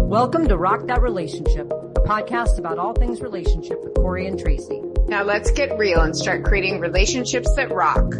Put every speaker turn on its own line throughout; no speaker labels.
Welcome to Rock That Relationship, a podcast about all things relationship with Corey and Tracy.
Now let's get real and start creating relationships that rock.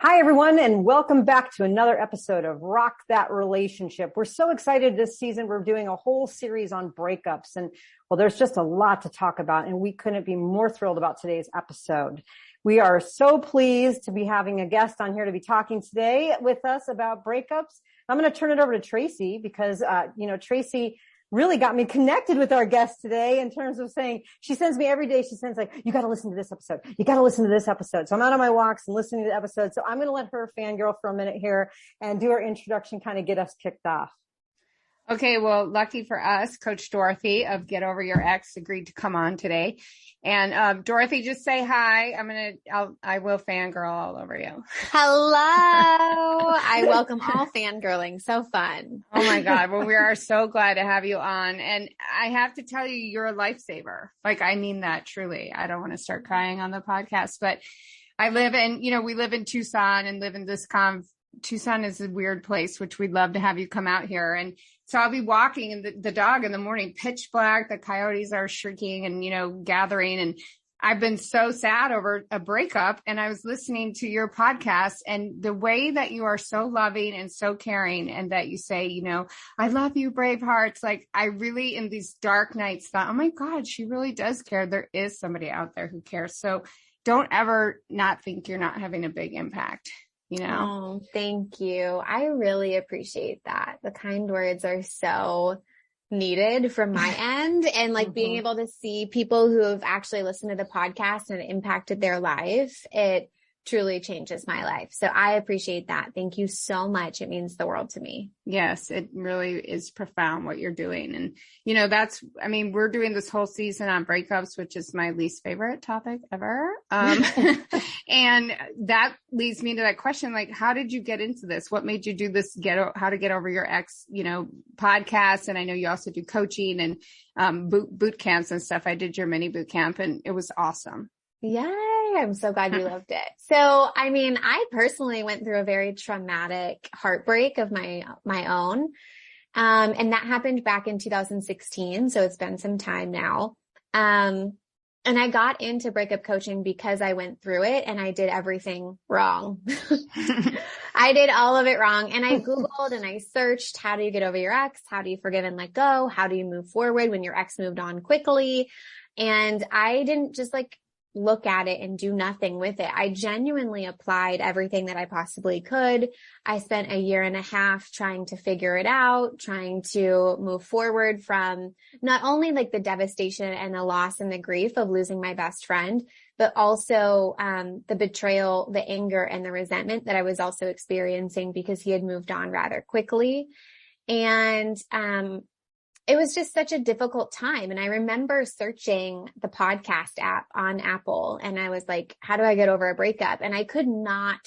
Hi, everyone, and welcome back to another episode of Rock That Relationship. We're so excited this season. We're doing a whole series on breakups, and well, there's just a lot to talk about, and we couldn't be more thrilled about today's episode. We are so pleased to be having a guest on here to be talking today with us about breakups. I'm going to turn it over to Tracy because, Tracy really got me connected with our guest today in terms of saying, she sends me every day. She sends like, you got to listen to this episode. You got to listen to this episode. So I'm out on my walks and listening to the episode. So I'm going to let her fangirl for a minute here and do her introduction, kind of get us kicked off.
Okay, well, lucky for us, Coach Dorothy of Get Over Your Ex agreed to come on today. And Dorothy, just say hi. I will fangirl all over you.
Hello. I welcome all fangirling. So fun.
Oh my God. Well, we are so glad to have you on. And I have to tell you, you're a lifesaver. Like, I mean that truly. I don't want to start crying on the podcast, but we live in Tucson and live in this Tucson is a weird place, which we'd love to have you come out here. And so I'll be walking and the dog in the morning, pitch black, the coyotes are shrieking and, gathering. And I've been so sad over a breakup. And I was listening to your podcast and the way that you are so loving and so caring and that you say, I love you, brave hearts. Like I really in these dark nights thought, oh my God, she really does care. There is somebody out there who cares. So don't ever not think you're not having a big impact.
Oh, thank you. I really appreciate that. The kind words are so needed from my end. And like being able to see people who have actually listened to the podcast and it impacted their life, it truly changes my life. So I appreciate that. Thank you so much. It means the world to me.
Yes, it really is profound what you're doing. And, we're doing this whole season on breakups, which is my least favorite topic ever. And that leads me to that question, like, how did you get into this? What made you do this, how to get over your ex, podcast? And I know you also do coaching and boot camps and stuff. I did your mini boot camp and it was awesome.
Yay. I'm so glad you loved it. So, I personally went through a very traumatic heartbreak of my own. And that happened back in 2016. So it's been some time now. And I got into breakup coaching because I went through it and I did everything wrong. I did all of it wrong. And I Googled and I searched, how do you get over your ex? How do you forgive and let go? How do you move forward when your ex moved on quickly? And I didn't just look at it and do nothing with it. I genuinely applied everything that I possibly could. I spent 1.5 years trying to figure it out, trying to move forward from not only the devastation and the loss and the grief of losing my best friend, but also the betrayal, the anger, and the resentment that I was also experiencing because he had moved on rather quickly. And it was just such a difficult time. And I remember searching the podcast app on Apple and I was like, how do I get over a breakup? And I could not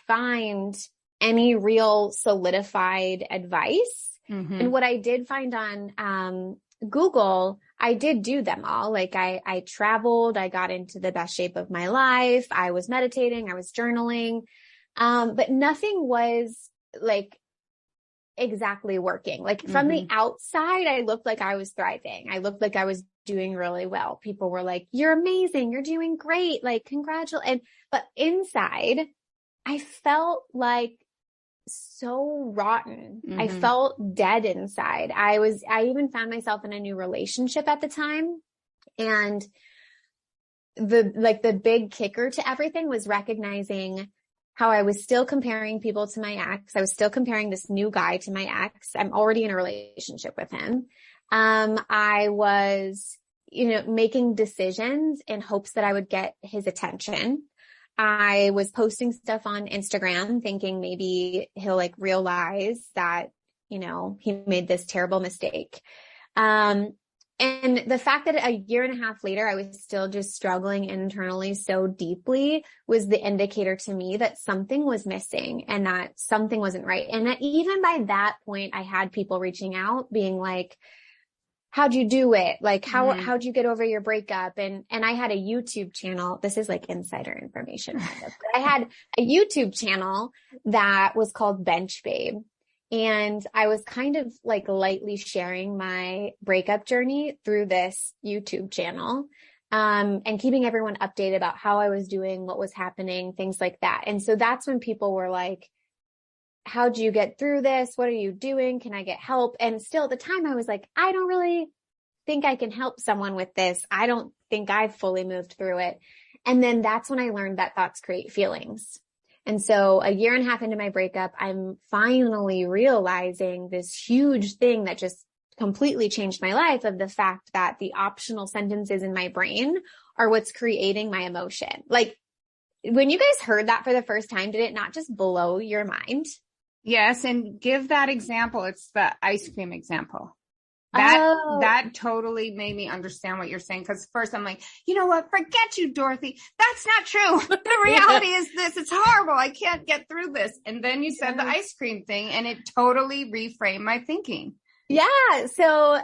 find any real solidified advice. Mm-hmm. And what I did find on Google, I did do them all. I traveled, I got into the best shape of my life. I was meditating, I was journaling. But nothing was exactly working. From the outside, I looked like I was thriving. I looked like I was doing really well. People were like, you're amazing. You're doing great. Congratulations. But inside, I felt so rotten. Mm-hmm. I felt dead inside. I even found myself in a new relationship at the time. And the big kicker to everything was recognizing how I was still comparing people to my ex. I was still comparing this new guy to my ex. I'm already in a relationship with him. I was, making decisions in hopes that I would get his attention. I was posting stuff on Instagram thinking maybe he'll realize that, he made this terrible mistake. And the fact that 1.5 years later, I was still just struggling internally so deeply was the indicator to me that something was missing and that something wasn't right. And that even by that point, I had people reaching out being like, how'd you do it? Like how'd you get over your breakup? And I had a YouTube channel. This is like insider information kind of. But I had a YouTube channel that was called Bench Babe. And I was kind of like lightly sharing my breakup journey through this YouTube channel, and keeping everyone updated about how I was doing, what was happening, things like that. And so that's when people were like, how'd you get through this? What are you doing? Can I get help? And still at the time I was like, I don't really think I can help someone with this. I don't think I've fully moved through it. And then that's when I learned that thoughts create feelings. And so a year and a half into my breakup, I'm finally realizing this huge thing that just completely changed my life, of the fact that the optional sentences in my brain are what's creating my emotion. Like, when you guys heard that for the first time, did it not just blow your mind?
Yes. And give that example. It's the ice cream example. That totally made me understand what you're saying. Cause first I'm like, you know what? Forget you, Dorothy. That's not true. The reality is this. It's horrible. I can't get through this. And then you said the ice cream thing, and it totally reframed my thinking.
Yeah. So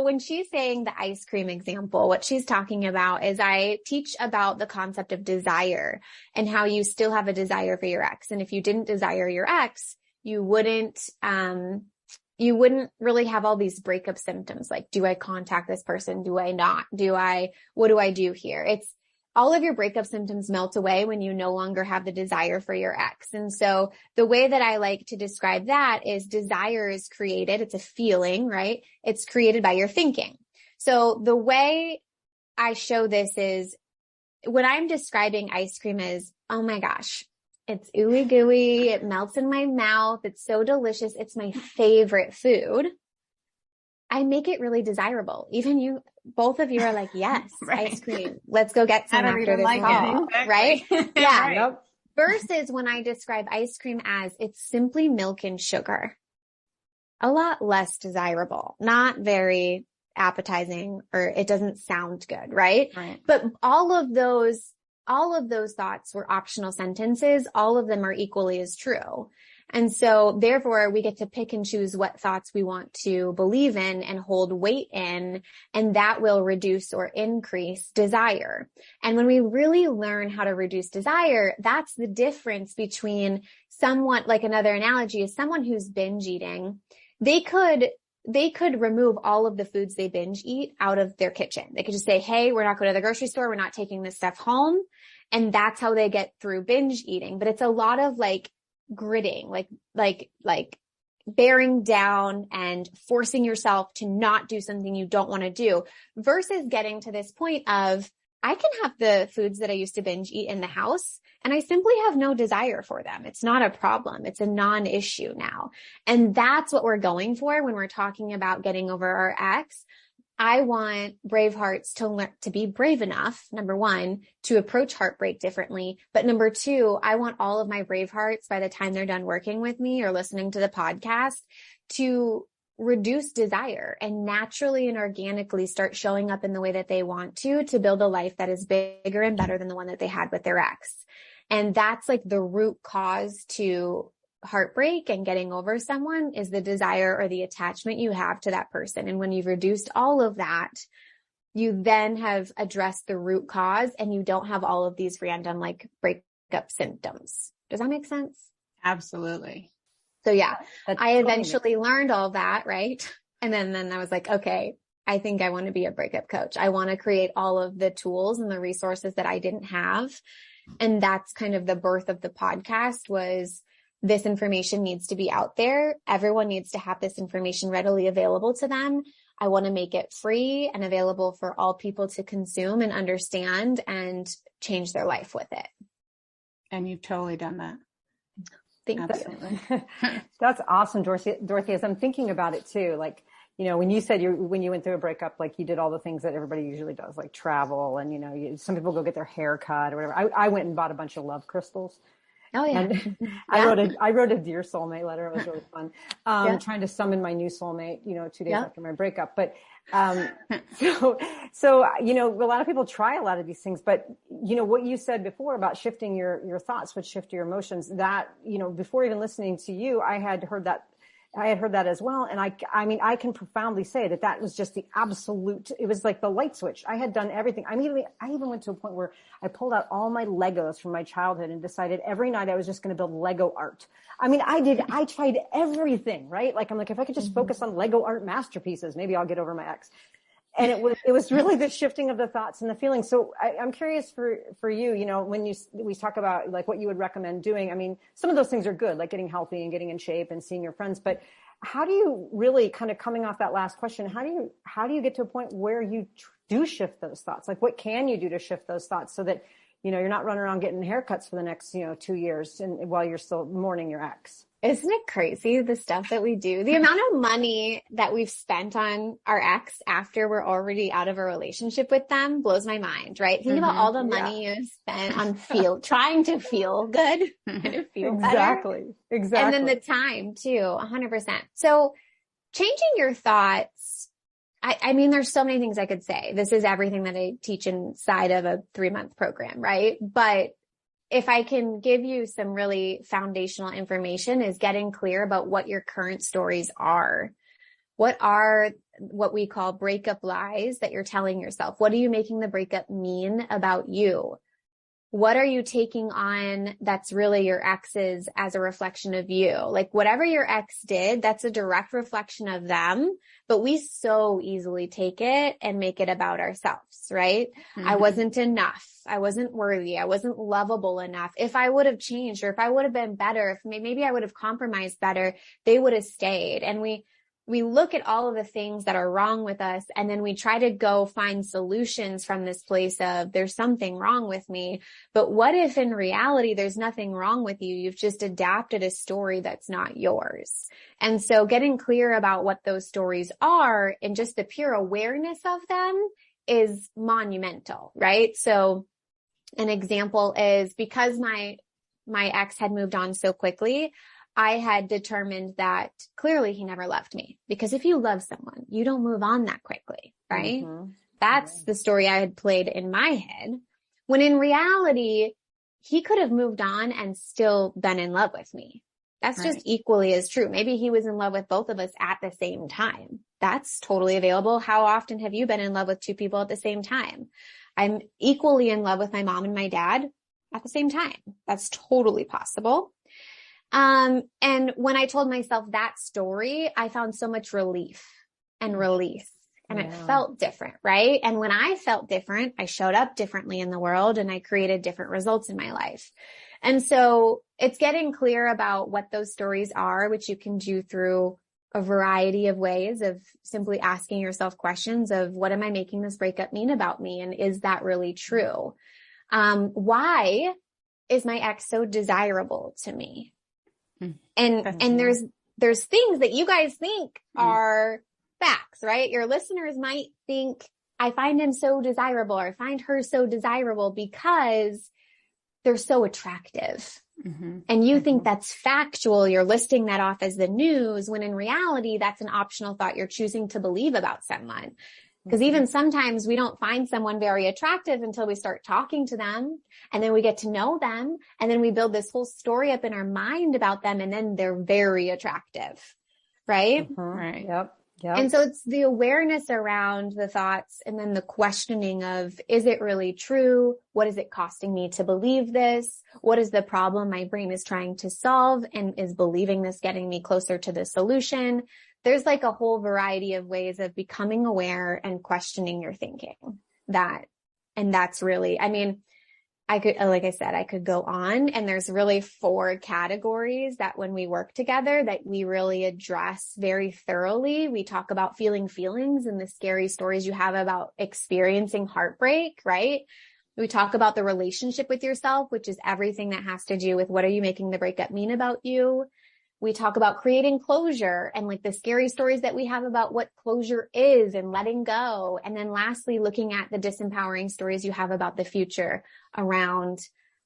when she's saying the ice cream example, what she's talking about is I teach about the concept of desire and how you still have a desire for your ex. And if you didn't desire your ex, you wouldn't really have all these breakup symptoms. Like, do I contact this person? Do I not? What do I do here? It's all of your breakup symptoms melt away when you no longer have the desire for your ex. And so the way that I like to describe that is desire is created. It's a feeling, right? It's created by your thinking. So the way I show this is when I'm describing ice cream is, oh my gosh, it's ooey gooey. It melts in my mouth. It's so delicious. It's my favorite food. I make it really desirable. Even you, both of you are like, yes, right. Ice cream. Let's go get some after this call, exactly. Right? Yeah. Right. Yep. Versus when I describe ice cream as it's simply milk and sugar, a lot less desirable, not very appetizing, or it doesn't sound good, right?
Right.
But all of those thoughts were optional sentences. All of them are equally as true. And so therefore we get to pick and choose what thoughts we want to believe in and hold weight in, and that will reduce or increase desire. And when we really learn how to reduce desire, that's the difference between someone, like another analogy is someone who's binge eating. They could remove all of the foods they binge eat out of their kitchen. They could just say, hey, we're not going to the grocery store. We're not taking this stuff home. And that's how they get through binge eating. But it's a lot of like gritting, like bearing down and forcing yourself to not do something you don't want to do, versus getting to this point of, I can have the foods that I used to binge eat in the house and I simply have no desire for them. It's not a problem. It's a non-issue now. And that's what we're going for when we're talking about getting over our ex. I want brave hearts to learn to be brave enough, number one, to approach heartbreak differently. But number two, I want all of my brave hearts, by the time they're done working with me or listening to the podcast, to reduce desire and naturally and organically start showing up in the way that they want to build a life that is bigger and better than the one that they had with their ex. And that's like the root cause to heartbreak and getting over someone, is the desire or the attachment you have to that person. And when you've reduced all of that, you then have addressed the root cause and you don't have all of these random like breakup symptoms. Does that make sense?
Absolutely.
So yeah, I eventually learned all that, right? And then I was like, okay, I think I want to be a breakup coach. I want to create all of the tools and the resources that I didn't have. And that's kind of the birth of the podcast, was this information needs to be out there. Everyone needs to have this information readily available to them. I want to make it free and available for all people to consume and understand and change their life with it.
And you've totally done that.
Thank you.
That's awesome, Dorothy, as I'm thinking about it too, like, you know, when you said when you went through a breakup, like you did all the things that everybody usually does, like travel and, you know, some people go get their hair cut or whatever. I went and bought a bunch of love crystals.
Oh yeah.
And I wrote a dear soulmate letter. It was really fun. Trying to summon my new soulmate, you know, 2 days after my breakup. But, so, you know, a lot of people try a lot of these things, but you know, what you said before about shifting your thoughts would shift your emotions, that, you know, before even listening to you, I had heard that I had heard that as well. And I mean, I can profoundly say that was just the absolute, it was like the light switch. I had done everything. I even went to a point where I pulled out all my Legos from my childhood and decided every night I was just going to build Lego art. I mean, I tried everything, right? Like, I'm like, if I could just focus on Lego art masterpieces, maybe I'll get over my ex. And it was really the shifting of the thoughts and the feelings. So I'm curious for you, you know, when we talk about like what you would recommend doing. I mean, some of those things are good, like getting healthy and getting in shape and seeing your friends. But how do you really, kind of coming off that last question, how do you get to a point where you do shift those thoughts? Like, what can you do to shift those thoughts so that, you know, you're not running around getting haircuts for the next, 2 years and while you're still mourning your ex?
Isn't it crazy, the stuff that we do? The amount of money that we've spent on our ex after we're already out of a relationship with them blows my mind, right? Think about all the money you spent on trying to feel good and to feel better.
Exactly.
And then the time too, 100%. So changing your thoughts, I mean, there's so many things I could say. This is everything that I teach inside of a 3-month program, right? But if I can give you some really foundational information, is getting clear about what your current stories are. What are what we call breakup lies that you're telling yourself? What are you making the breakup mean about you? What are you taking on that's really your ex's as a reflection of you? Like, whatever your ex did, that's a direct reflection of them, but we so easily take it and make it about ourselves, right? Mm-hmm. I wasn't enough. I wasn't worthy. I wasn't lovable enough. If I would have changed, or if I would have been better, if maybe I would have compromised better, they would have stayed. And we look at all of the things that are wrong with us, and then we try to go find solutions from this place of there's something wrong with me. But what if in reality, there's nothing wrong with you? You've just adapted a story that's not yours. And so getting clear about what those stories are and just the pure awareness of them is monumental, right? So an example is, because my ex had moved on so quickly, I had determined that clearly he never loved me, because if you love someone, you don't move on that quickly, right? Mm-hmm. That's the story I had played in my head, when in reality, he could have moved on and still been in love with me. That's just equally as true. Maybe he was in love with both of us at the same time. That's totally available. How often have you been in love with two people at the same time? I'm equally in love with my mom and my dad at the same time. That's totally possible. And when I told myself that story, I found so much relief and release, and it felt different, right? And when I felt different, I showed up differently in the world, and I created different results in my life. And so it's getting clear about what those stories are, which you can do through a variety of ways of simply asking yourself questions of, what am I making this breakup mean about me? And is that really true? Why is my ex so desirable to me? And there's things that you guys think are facts, right? Your listeners might think, I find him so desirable, or I find her so desirable because they're so attractive. Mm-hmm. And you think that's factual. You're listing that off as the news, when in reality, that's an optional thought you're choosing to believe about someone. Because even sometimes we don't find someone very attractive until we start talking to them, and then we get to know them, and then we build this whole story up in our mind about them, and then they're very attractive, right?
Mm-hmm. Right. Yep.
And so it's the awareness around the thoughts, and then the questioning of, is it really true? What is it costing me to believe this? What is the problem my brain is trying to solve? And is believing this getting me closer to the solution? There's like a whole variety of ways of becoming aware and questioning your thinking. And that's really, I mean, I could go on, and there's really 4 categories that when we work together that we really address very thoroughly. We talk about feeling feelings and the scary stories you have about experiencing heartbreak, right? We talk about the relationship with yourself, which is everything that has to do with, what are you making the breakup mean about you? We talk about creating closure and like the scary stories that we have about what closure is and letting go. And then lastly, looking at the disempowering stories you have about the future around,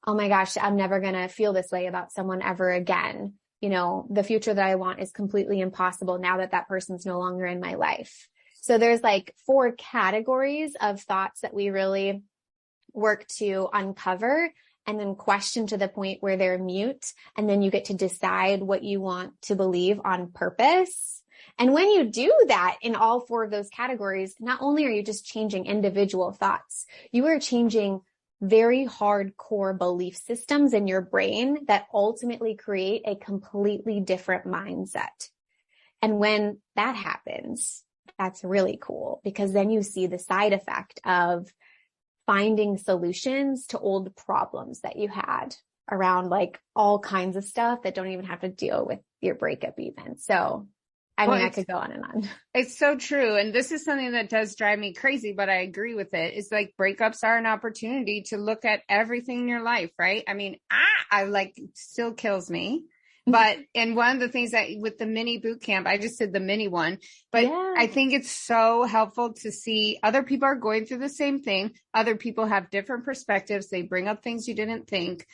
oh my gosh, I'm never going to feel this way about someone ever again. You know, the future that I want is completely impossible now that that person's no longer in my life. So there's like 4 categories of thoughts that we really work to uncover and then question to the point where they're mute. And then you get to decide what you want to believe on purpose. And when you do that in all 4 of those categories, not only are you just changing individual thoughts, you are changing very hardcore belief systems in your brain that ultimately create a completely different mindset. And when that happens, that's really cool, because then you see the side effect of finding solutions to old problems that you had around like all kinds of stuff that don't even have to deal with your breakup even. So I mean, I could go on and on.
It's so true. And this is something that does drive me crazy, but I agree with it. It's like breakups are an opportunity to look at everything in your life, right? I mean, I like, still kills me. But, and one of the things that with the mini boot camp, I just did the mini one, but I think it's so helpful to see other people are going through the same thing. Other people have different perspectives. They bring up things you didn't think.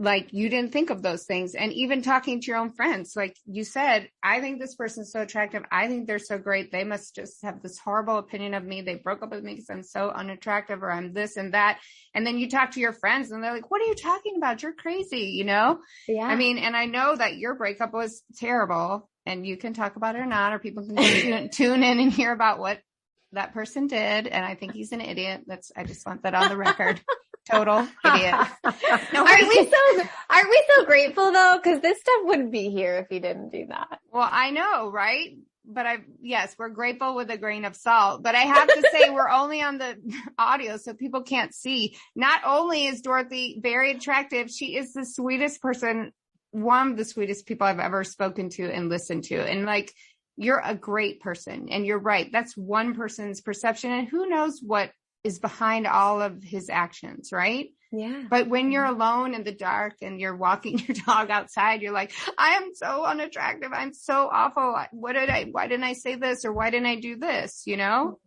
Like you didn't think of those things. And even talking to your own friends, like you said, I think this person's so attractive. I think they're so great. They must just have this horrible opinion of me. They broke up with me because I'm so unattractive, or I'm this and that. And then you talk to your friends and they're like, what are you talking about? You're crazy, you know?
Yeah.
I mean, and I know that your breakup was terrible, and you can talk about it or not, or people can tune in and hear about what that person did. And I think he's an idiot. I just want that on the record. Total idiot.
No, aren't we so grateful though? Because this stuff wouldn't be here if he didn't do that.
Well, I know, right? But yes, we're grateful with a grain of salt. But I have to say, we're only on the audio, so people can't see. Not only is Dorothy very attractive, she is the sweetest person, one of the sweetest people I've ever spoken to and listened to. And like, you're a great person. And you're right. That's one person's perception. And who knows what is behind all of his actions, right?
Yeah.
But when you're alone in the dark and you're walking your dog outside, you're like, I am so unattractive. I'm so awful. Why didn't I say this? Or why didn't I do this? You know,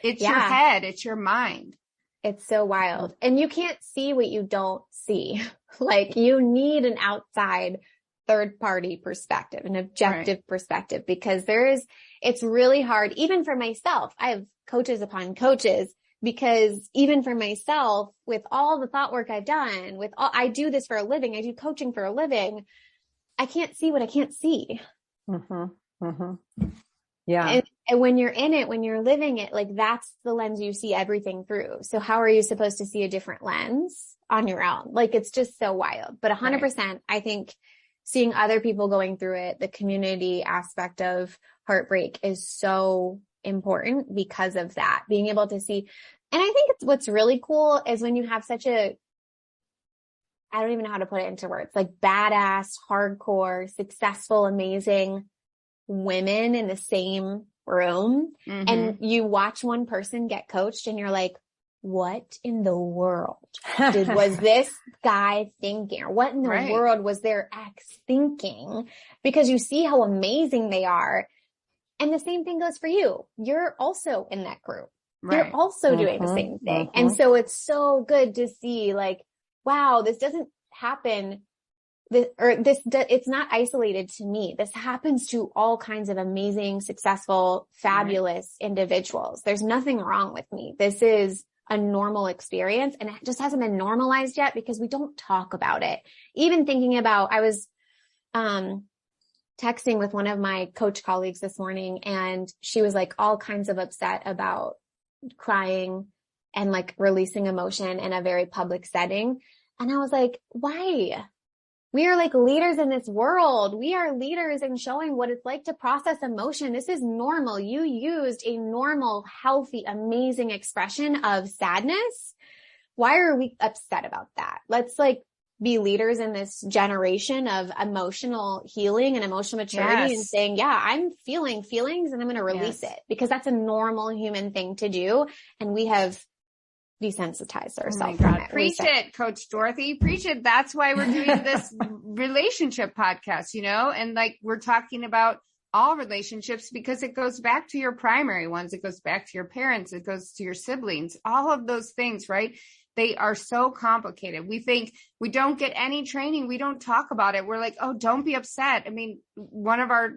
it's your head. It's your mind.
It's so wild. And you can't see what you don't see. Like you need an outside third party perspective, an objective perspective, because it's really hard, even for myself. I have coaches upon coaches, because even for myself, with all the thought work I've done, I do this for a living. I do coaching for a living. I can't see what I can't see.
Mm-hmm. Mm-hmm. Yeah.
And when you're in it, when you're living it, like that's the lens you see everything through. So how are you supposed to see a different lens on your own? Like, it's just so wild. But 100%, I think seeing other people going through it, the community aspect of heartbreak is so important because of that, being able to see. And I think what's really cool is when you have such I don't even know how to put it into words, like badass, hardcore, successful, amazing women in the same room. Mm-hmm. And you watch one person get coached and you're like, what in the world was this guy thinking? Or what in the world was their ex thinking? Because you see how amazing they are. And the same thing goes for you. You're also in that group. Right. You're also doing the same thing. And so it's so good to see like, wow, this doesn't happen. It's not isolated to me. This happens to all kinds of amazing, successful, fabulous individuals. There's nothing wrong with me. This is a normal experience, and it just hasn't been normalized yet because we don't talk about it. Even thinking about, I was, texting with one of my coach colleagues this morning, and she was like all kinds of upset about crying and like releasing emotion in a very public setting. And I was like, why? We are like leaders in this world. We are leaders in showing what it's like to process emotion. This is normal. You used a normal, healthy, amazing expression of sadness. Why are we upset about that? Let's like be leaders in this generation of emotional healing and emotional maturity and saying, yeah, I'm feeling feelings and I'm going to release it, because that's a normal human thing to do. And we have desensitized ourselves from it.
Preach it, Coach Dorothy. Preach it. That's why we're doing this relationship podcast, you know, and like we're talking about all relationships because it goes back to your primary ones. It goes back to your parents. It goes to your siblings, all of those things, right? They are so complicated. We think we don't get any training. We don't talk about it. We're like, oh, don't be upset. I mean, one of our,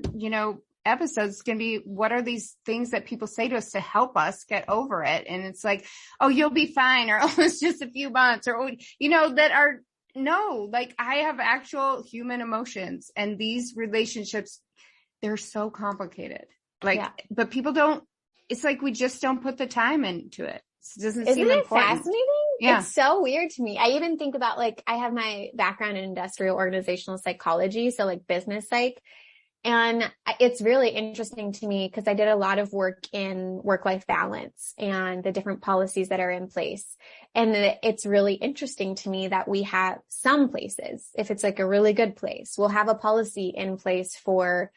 episodes can be, what are these things that people say to us to help us get over it? And it's like, oh, you'll be fine. Or, oh, it's just a few months, or, that are no, like I have actual human emotions, and these relationships, they're so complicated. Like, but people don't, it's like, we just don't put the time into it. It doesn't
Isn't
seem
it
important.
fascinating?
Yeah.
It's so weird to me. I even think about, like, I have my background in industrial organizational psychology. So like business psych. And it's really interesting to me because I did a lot of work in work-life balance and the different policies that are in place. And it's really interesting to me that we have some places, if it's like a really good place, we'll have a policy in place for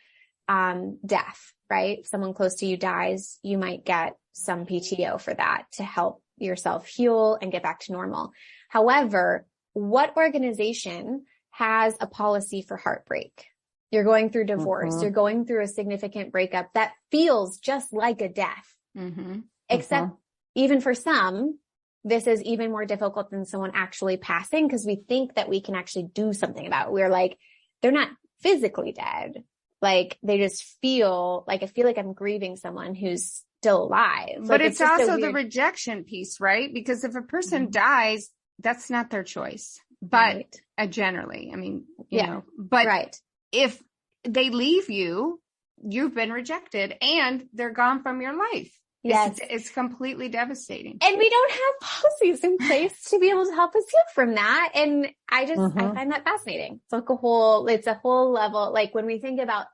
death, right? If someone close to you dies, you might get some PTO for that to help yourself heal and get back to normal. However, what organization has a policy for heartbreak? You're going through divorce. You're going through a significant breakup that feels just like a death. Except even for some, this is even more difficult than someone actually passing because we think that we can actually do something about it. We're like, they're not physically dead. Like they just feel like, I feel like I'm grieving someone who's still alive.
But
like,
it's also the rejection piece, right? Because if a person dies, that's not their choice. But generally, I mean, you know, but if they leave you, you've been rejected and they're gone from your life.
Yes.
It's completely devastating.
And we don't have policies in place to be able to help us heal from that. And I find that fascinating. It's like it's a whole level. Like when we think about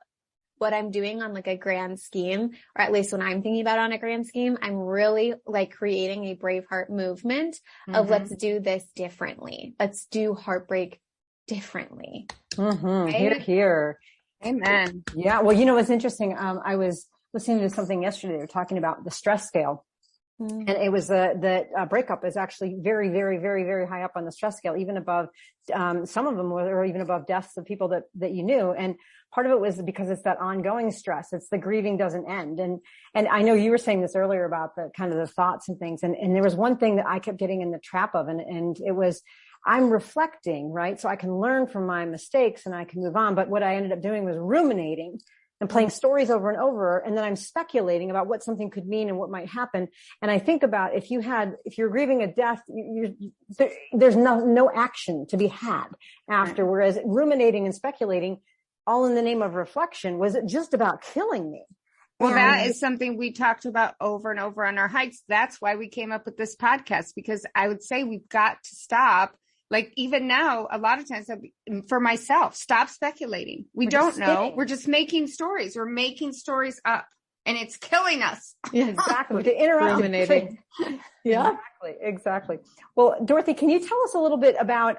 what I'm doing on like a grand scheme, or at least when I'm thinking about on a grand scheme, I'm really like creating a Braveheart movement of let's do this differently. Let's do heartbreak differently.
Right? Hear, hear.
Amen.
Yeah. Well, you know, what's interesting. I was listening to something yesterday. They were talking about the stress scale. And it was that breakup is actually very, very, very, very high up on the stress scale, even above, some of them were even above deaths of people that you knew. And part of it was because it's that ongoing stress. It's the grieving doesn't end. And I know you were saying this earlier about the kind of the thoughts and things. And there was one thing that I kept getting in the trap of, and it was, I'm reflecting, right? So I can learn from my mistakes and I can move on. But what I ended up doing was ruminating and playing stories over and over. And then I'm speculating about what something could mean and what might happen. And I think about if you're grieving a death, there's no action to be had after. Whereas ruminating and speculating, all in the name of reflection, was just about killing me.
Well, that is something we talked about over and over on our hikes. That's why we came up with this podcast, because I would say we've got to stop. Like even now, a lot of times for myself, stop speculating. We don't know. We're just making stories. We're making stories up and it's killing us.
Yeah, exactly. To interrupt.
Ruminating.
Yeah, exactly. Well, Dorothy, can you tell us a little bit about,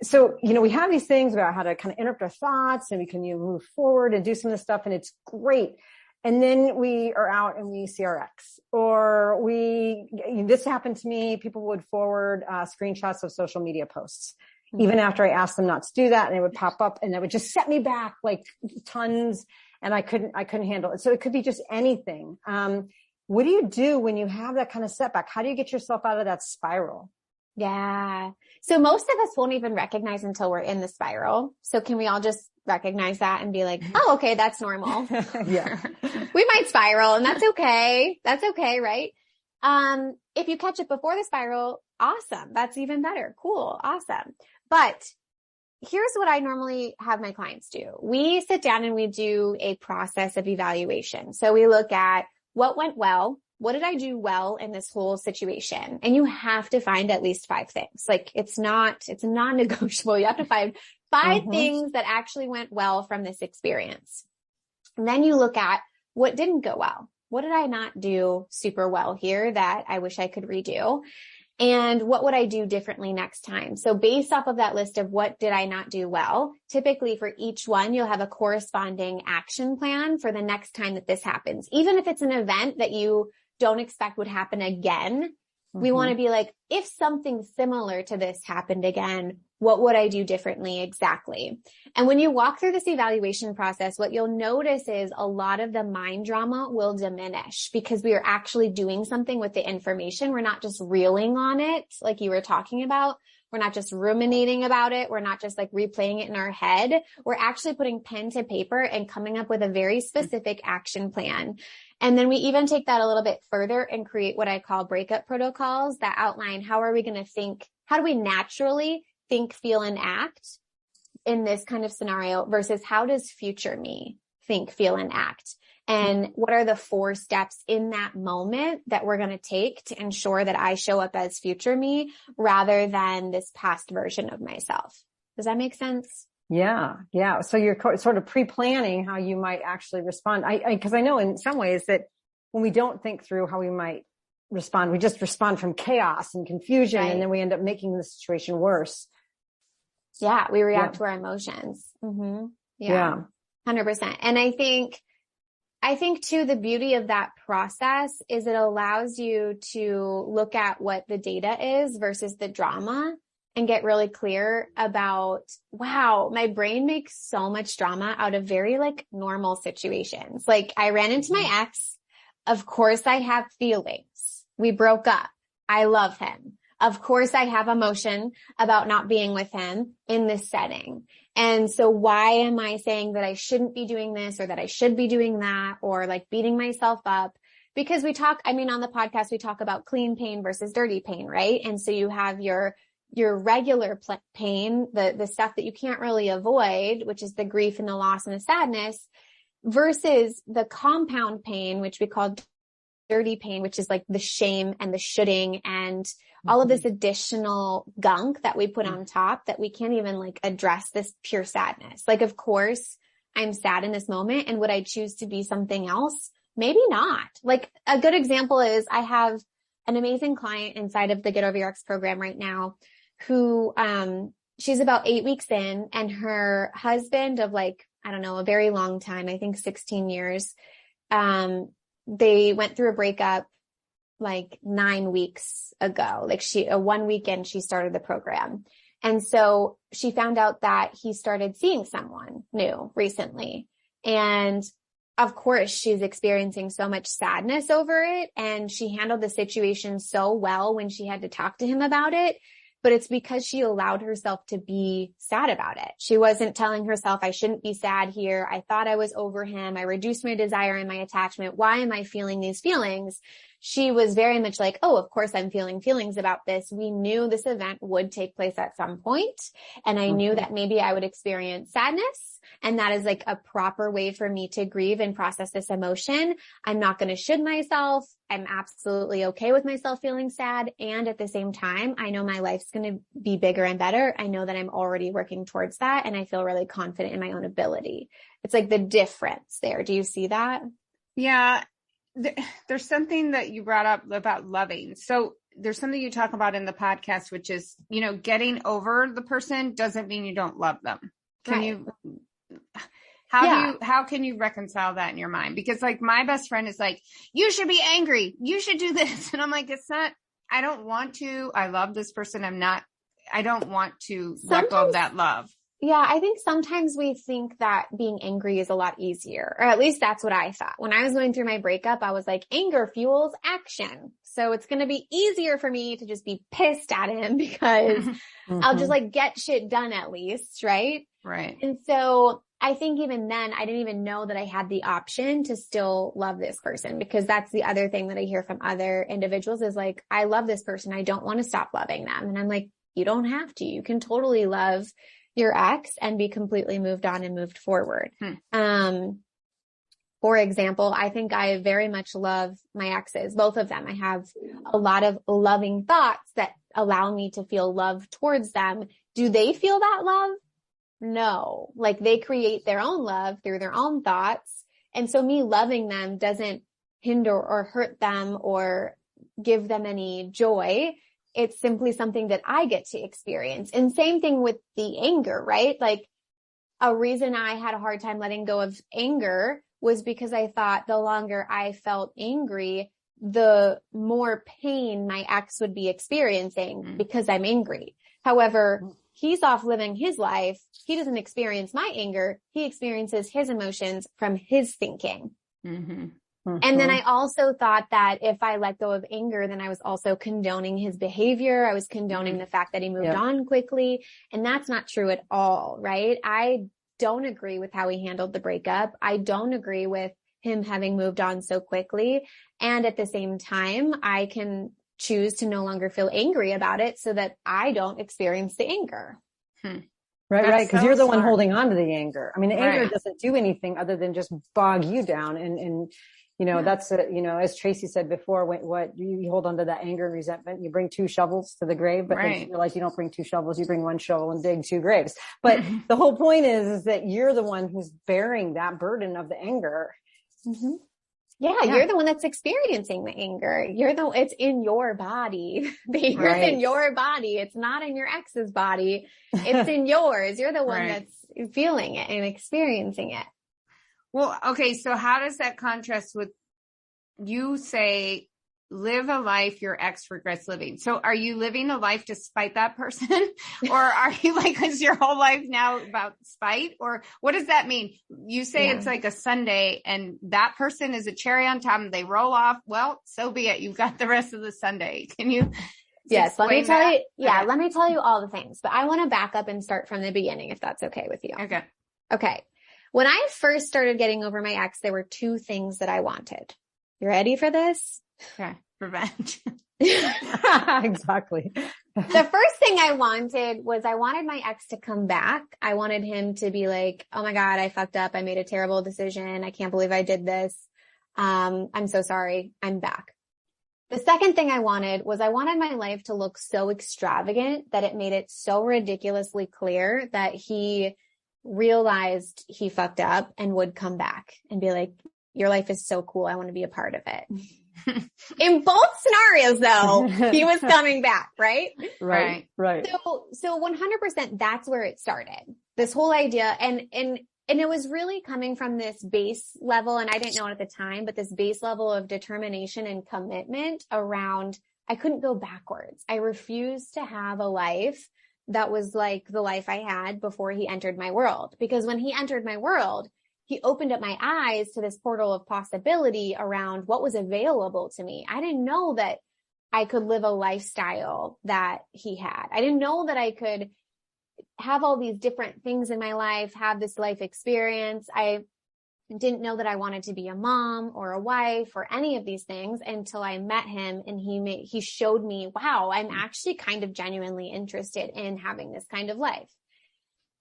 so, you know, we have these things about how to kind of interrupt our thoughts and we can move forward and do some of this stuff and it's great. And then we are out and we see our ex, or this happened to me. People would forward screenshots of social media posts, even after I asked them not to do that, and it would pop up and it would just set me back like tons, and I couldn't handle it. So it could be just anything. What do you do when you have that kind of setback? How do you get yourself out of that spiral?
Yeah. So most of us won't even recognize until we're in the spiral. So can we all just recognize that and be like, oh, okay, that's normal.
Yeah.
We might spiral and that's okay. That's okay. Right. If you catch it before the spiral, awesome. That's even better. Cool. Awesome. But here's what I normally have my clients do. We sit down and we do a process of evaluation. So we look at what went well. What did I do well in this whole situation? And you have to find at least 5 things. Like it's non-negotiable. You have to find 5 things that actually went well from this experience. And then you look at what didn't go well. What did I not do super well here that I wish I could redo? And what would I do differently next time? So based off of that list of what did I not do well, typically for each one, you'll have a corresponding action plan for the next time that this happens. Even if it's an event that you don't expect would happen again, we want to be like, if something similar to this happened again, what would I do differently exactly? And when you walk through this evaluation process, what you'll notice is a lot of the mind drama will diminish because we are actually doing something with the information. We're not just reeling on it like you were talking about. We're not just ruminating about it. We're not just like replaying it in our head. We're actually putting pen to paper and coming up with a very specific action plan. And then we even take that a little bit further and create what I call breakup protocols that outline how are we going to think, how do we naturally think, feel, and act in this kind of scenario versus how does future me think, feel, and act? And what are the 4 steps in that moment that we're going to take to ensure that I show up as future me rather than this past version of myself? Does that make sense?
Yeah. Yeah. So you're sort of pre-planning how you might actually respond. Cause I know in some ways that when we don't think through how we might respond, we just respond from chaos and confusion. Right. And then we end up making the situation worse.
Yeah. We react to our emotions. Mm-hmm. Yeah. 100%. And I think too, the beauty of that process is it allows you to look at what the data is versus the drama and get really clear about, wow, my brain makes so much drama out of very like normal situations. Like I ran into my ex. Of course I have feelings. We broke up. I love him. Of course I have emotion about not being with him in this setting. And so why am I saying that I shouldn't be doing this or that I should be doing that or like beating myself up? Because on the podcast, we talk about clean pain versus dirty pain, right? And so you have your regular pain, the stuff that you can't really avoid, which is the grief and the loss and the sadness, versus the compound pain, which we call dirty pain, which is like the shame and the shoulding and all of this additional gunk that we put on top that we can't even like address this pure sadness. Like, of course, I'm sad in this moment. And would I choose to be something else? Maybe not. Like a good example is I have an amazing client inside of the Get Over Your Ex program right now who, she's about 8 weeks in and her husband of like, I don't know, a very long time, I think 16 years. They went through a breakup like 9 weeks ago. Like one weekend she started the program. And so she found out that he started seeing someone new recently. And of course she's experiencing so much sadness over it. And she handled the situation so well when she had to talk to him about it. But it's because she allowed herself to be sad about it. She wasn't telling herself, I shouldn't be sad here. I thought I was over him. I reduced my desire and my attachment. Why am I feeling these feelings? She was very much like, oh, of course I'm feeling feelings about this. We knew this event would take place at some point, and I knew that maybe I would experience sadness. And that is like a proper way for me to grieve and process this emotion. I'm not going to should myself. I'm absolutely okay with myself feeling sad. And at the same time, I know my life's going to be bigger and better. I know that I'm already working towards that. And I feel really confident in my own ability. It's like the difference there. Do you see that?
Yeah. There's something that you brought up about loving. So there's something you talk about in the podcast, which is, getting over the person doesn't mean you don't love them. How can you reconcile that in your mind? Because like my best friend is like, you should be angry. You should do this. And I'm like, I don't want to. I love this person. I don't want to let go of that love.
Yeah, I think sometimes we think that being angry is a lot easier, or at least that's what I thought. When I was going through my breakup, I was like, anger fuels action. So it's going to be easier for me to just be pissed at him because I'll just like get shit done at least. Right.
Right.
And so I think even then I didn't even know that I had the option to still love this person, because that's the other thing that I hear from other individuals is like, I love this person. I don't want to stop loving them. And I'm like, you don't have to. You can totally love your ex and be completely moved on and moved forward. For example, I think I very much love my exes, both of them. I have a lot of loving thoughts that allow me to feel love towards them. Do they feel that love? No, like they create their own love through their own thoughts. And so me loving them doesn't hinder or hurt them or give them any joy. It's simply something that I get to experience. And same thing with the anger, right? Like a reason I had a hard time letting go of anger was because I thought the longer I felt angry, the more pain my ex would be experiencing because I'm angry. However, he's off living his life. He doesn't experience my anger. He experiences his emotions from his thinking. And then I also thought that if I let go of anger, then I was also condoning his behavior. I was condoning the fact that he moved on quickly. And that's not true at all, right? I don't agree with how he handled the breakup. I don't agree with him having moved on so quickly. And at the same time, I can choose to no longer feel angry about it so that I don't experience the anger.
Right. Because
so
you're the
smart.
one holding on to the anger. I mean, the anger
Right.
doesn't do anything other than just bog you down. And that's, as Tracy said before, what you hold on to that anger and resentment, you bring 2 shovels to the grave, but then you realize you don't bring 2 shovels, you bring 1 shovel and dig 2 graves. But the whole point is that you're the one who's bearing that burden of the anger.
Mm-hmm. Yeah, you're the one that's experiencing the anger. It's in your body. The anger's in your body. It's not in your ex's body. It's in yours. You're the one that's feeling it and experiencing it.
Well, okay. So how does that contrast with you say, live a life your ex regrets living? So are you living a life to spite that person? Or are you like, is your whole life now about spite? Or what does that mean? You say it's like a Sunday and that person is a cherry on top and they roll off. Well, so be it. You've got the rest of the Sunday. Can you?
Yes. Let me tell you. Yeah. Let me tell you all the things, but I want to back up and start from the beginning, if that's okay with you. Okay. When I first started getting over my ex, there were 2 things that I wanted. You ready for this?
Okay. Revenge.
Exactly.
The first thing I wanted my ex to come back. I wanted him to be like, oh my God, I fucked up. I made a terrible decision. I can't believe I did this. I'm so sorry. I'm back. The second thing I wanted my life to look so extravagant that it made it so ridiculously clear that he realized he fucked up and would come back and be like, your life is so cool. I want to be a part of it. In both scenarios, though, he was coming back, right?
Right.
So 100%, that's where it started. This whole idea. And it was really coming from this base level. And I didn't know it at the time, but this base level of determination and commitment around, I couldn't go backwards. I refused to have a life that was like the life I had before he entered my world. Because when he entered my world, he opened up my eyes to this portal of possibility around what was available to me. I didn't know that I could live a lifestyle that he had. I didn't know that I could have all these different things in my life, have this life experience. I didn't know that I wanted to be a mom or a wife or any of these things until I met him and he showed me, wow, I'm actually kind of genuinely interested in having this kind of life.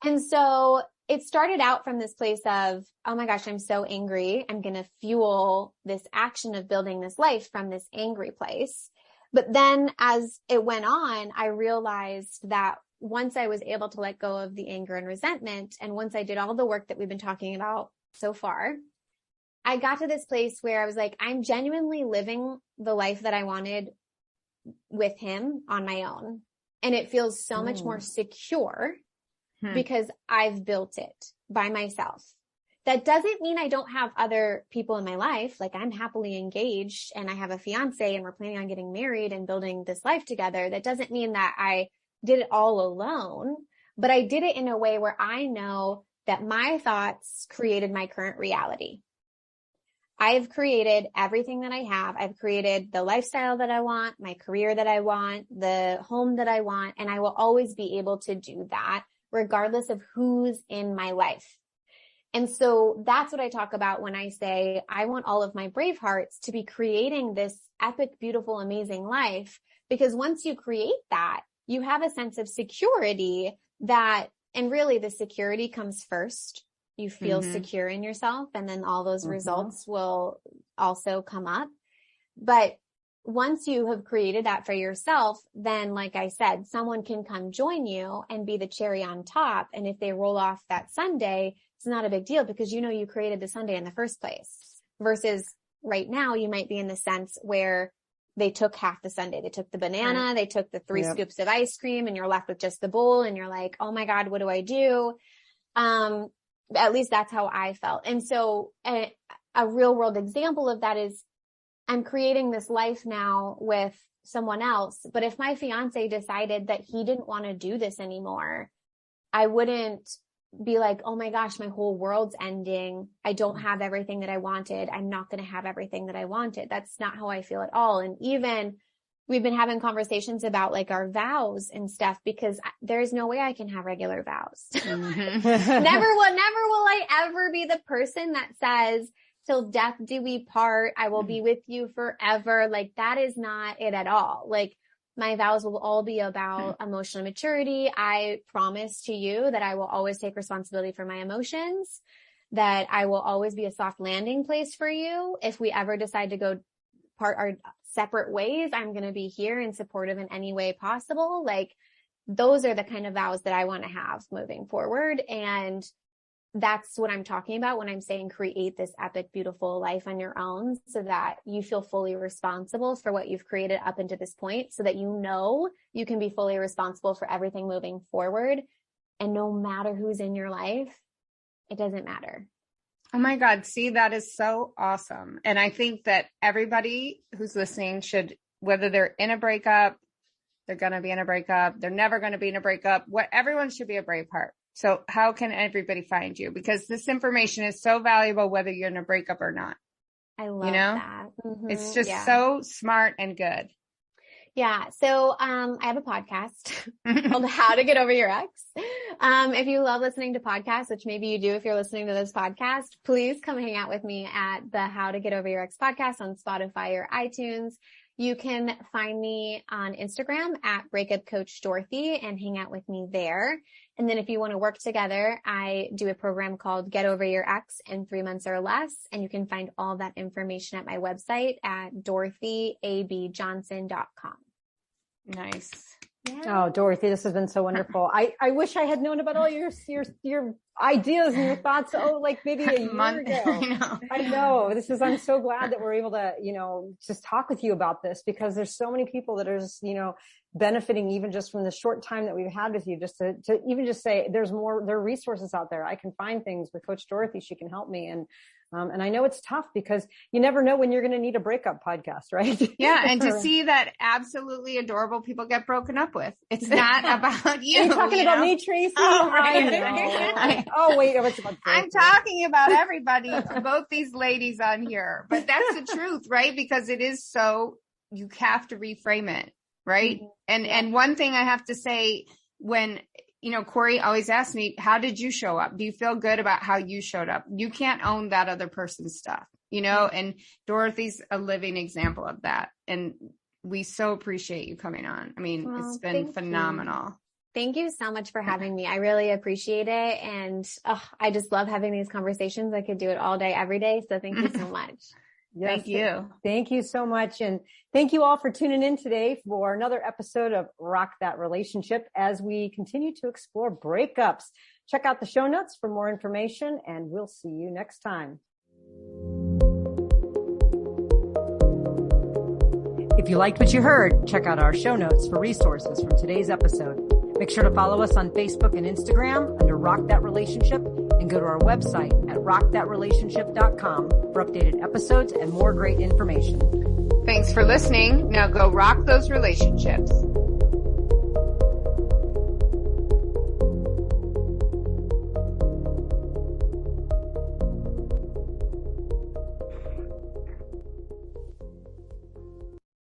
And so it started out from this place of, oh my gosh, I'm so angry. I'm going to fuel this action of building this life from this angry place. But then as it went on, I realized that once I was able to let go of the anger and resentment, and once I did all the work that we've been talking about so far, I got to this place where I was like, I'm genuinely living the life that I wanted with him on my own. And it feels so much more secure because I've built it by myself. That doesn't mean I don't have other people in my life. Like, I'm happily engaged and I have a fiance and we're planning on getting married and building this life together. That doesn't mean that I did it all alone, but I did it in a way where I know that my thoughts created my current reality. I've created everything that I have. I've created the lifestyle that I want, my career that I want, the home that I want, and I will always be able to do that regardless of who's in my life. And so that's what I talk about when I say I want all of my brave hearts to be creating this epic, beautiful, amazing life, because once you create that, you have a sense of security that, and really the security comes first. You feel secure in yourself, and then all those results will also come up. But once you have created that for yourself, then like I said, someone can come join you and be the cherry on top. And if they roll off that Sunday, it's not a big deal because you know you created the Sunday in the first place. Versus right now, you might be in the sense where they took half the Sunday. They took the banana, they took the 3 scoops of ice cream, and you're left with just the bowl. And you're like, oh my God, what do I do? At least that's how I felt. And so a real world example of that is I'm creating this life now with someone else. But if my fiance decided that he didn't want to do this anymore, I wouldn't be like, oh my gosh, my whole world's ending. I don't have everything that I wanted. I'm not going to have everything that I wanted. That's not how I feel at all. And even we've been having conversations about like our vows and stuff, because there's no way I can have regular vows. Never will I ever be the person that says till death do we part. I will be with you forever. Like that is not it at all. Like my vows will all be about emotional maturity. I promise to you that I will always take responsibility for my emotions, that I will always be a soft landing place for you. If we ever decide to go part our separate ways, I'm going to be here and supportive in any way possible. Like those are the kind of vows that I want to have moving forward. And that's what I'm talking about when I'm saying create this epic, beautiful life on your own so that you feel fully responsible for what you've created up until this point, so that you know you can be fully responsible for everything moving forward. And no matter who's in your life, it doesn't matter.
Oh my God. See, that is so awesome. And I think that everybody who's listening should, whether they're in a breakup, they're going to be in a breakup, they're never going to be in a breakup, everyone should be a brave heart. So how can everybody find you? Because this information is so valuable, whether you're in a breakup or not.
I love that. Mm-hmm.
It's just so smart and good.
Yeah. So, I have a podcast called How to Get Over Your Ex. If you love listening to podcasts, which maybe you do, if you're listening to this podcast, please come hang out with me at the How to Get Over Your Ex podcast on Spotify or iTunes. You can find me on Instagram at Breakup Coach Dorothy and hang out with me there. And then if you want to work together, I do a program called Get Over Your Ex in 3 months or less. And you can find all that information at my website at Dorothy-AB-Johnson.com.
Nice.
Yeah. Oh, Dorothy, this has been so wonderful. I wish I had known about all your ideas and your thoughts. Oh, like maybe a year ago. I know. I'm so glad that we're able to, just talk with you about this, because there's so many people that are just, benefiting even just from the short time that we've had with you, just to even just say there are resources out there. I can find things with Coach Dorothy. She can help me. And I know it's tough because you never know when you're going to need a breakup podcast, right?
Yeah. And to see that absolutely adorable people get broken up with. It's not about you.
Are you talking about me, Tracy?
Oh, right.
Oh, wait. What's about
I'm talking about everybody, both these ladies on here. But that's the truth, right? Because it is so, you have to reframe it, right? Mm-hmm. And one thing I have to say, when Corey always asks me, how did you show up? Do you feel good about how you showed up? You can't own that other person's stuff, and Dorothy's a living example of that. And we so appreciate you coming on. I mean, it's been phenomenal.
Thank you so much for having me. I really appreciate it. And I just love having these conversations. I could do it all day, every day. So thank you so much.
Yes,
thank you.
Thank you so much. And thank you all for tuning in today for another episode of Rock That Relationship as we continue to explore breakups. Check out the show notes for more information, and we'll see you next time. If you liked what you heard, check out our show notes for resources from today's episode. Make sure to follow us on Facebook and Instagram under Rock That Relationship, and go to our website at rockthatrelationship.com for updated episodes and more great information.
Thanks for listening. Now go rock those relationships.